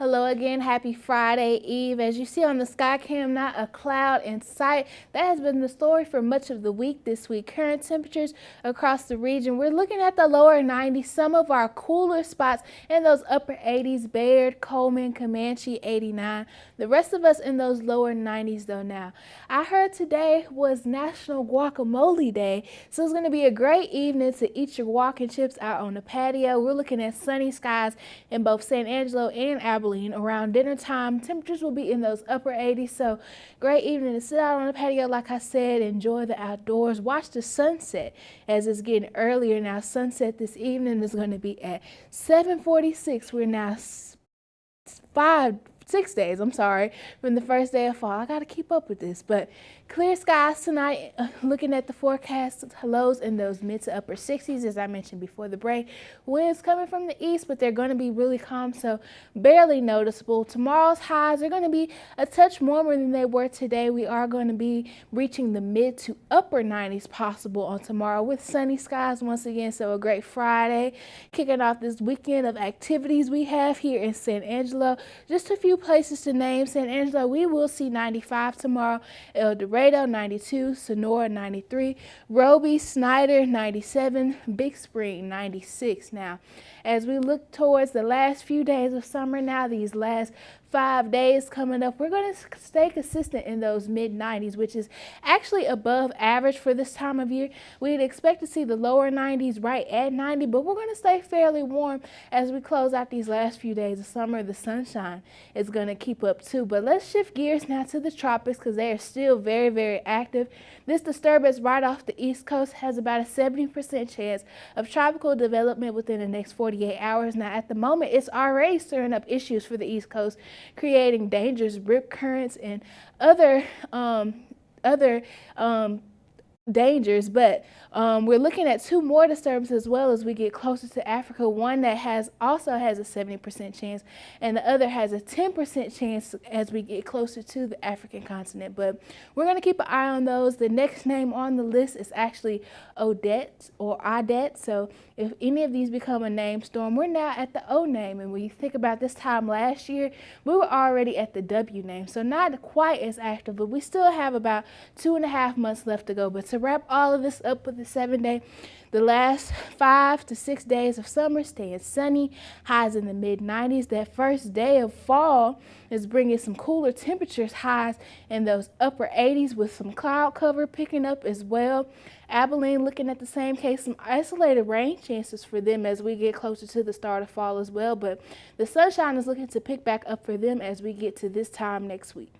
Hello again, happy Friday Eve. As you see on the sky cam, not a cloud in sight. That has been the story for much of the week this week. Current temperatures across the region, we're looking at the lower 90s, some of our cooler spots in those upper 80s, Bayard, Coleman, Comanche, 89. The rest of us in those lower 90s though now. I heard today was National Guacamole Day, so it's going to be a great evening to eat your guac and chips out on the patio. We're looking at sunny skies in both San Angelo and Abilene. Around dinner time, temperatures will be in those upper 80s, so great evening to sit out on the patio, like I said, enjoy the outdoors, watch the sunset as it's getting earlier now. Sunset this evening is going to be at 7:46. We're now 6 days, from the first day of fall. I got to keep up with this, but clear skies tonight. Looking at the forecast, lows in those mid to upper 60s, as I mentioned before the break. Winds coming from the east, but they're going to be really calm, so barely noticeable. Tomorrow's highs are going to be a touch warmer than they were today. We are going to be reaching the mid to upper 90s possible on tomorrow with sunny skies once again, so a great Friday. Kicking off this weekend of activities we have here in San Angelo. Just a few places to name. San Angelo, we will see 95 tomorrow. El Dorado, 92. Sonora, 93. Roby, Snyder, 97. Big Spring, 96. Now, as we look towards the last few days of summer now, these last 5 days coming up, we're going to stay consistent in those mid-90s, which is actually above average for this time of year. We'd expect to see the lower 90s right at 90, but we're going to stay fairly warm as we close out these last few days of summer. The sunshine is going to keep up too. But let's shift gears now to the tropics, because they are still very, very active. This disturbance right off the East Coast has about a 70% chance of tropical development within the next 48 hours. Now, at the moment, it's already stirring up issues for the East Coast, creating dangerous rip currents and other dangers, but we're looking at two more disturbances as well as we get closer to Africa. One that also has a 70% chance, and the other has a 10% chance as we get closer to the African continent. But we're going to keep an eye on those. The next name on the list is actually Odette or Odette. So if any of these become a name storm, we're now at the O name. And when you think about this time last year, we were already at the W name. So not quite as active, but we still have about 2.5 months left to go. But to wrap all of this up with the 7-day, the last 5 to 6 days of summer staying sunny, highs in the mid-90s. That first day of fall is bringing some cooler temperatures, highs in those upper 80s with some cloud cover picking up as well. Abilene looking at the same case, some isolated rain chances for them as we get closer to the start of fall as well, but the sunshine is looking to pick back up for them as we get to this time next week.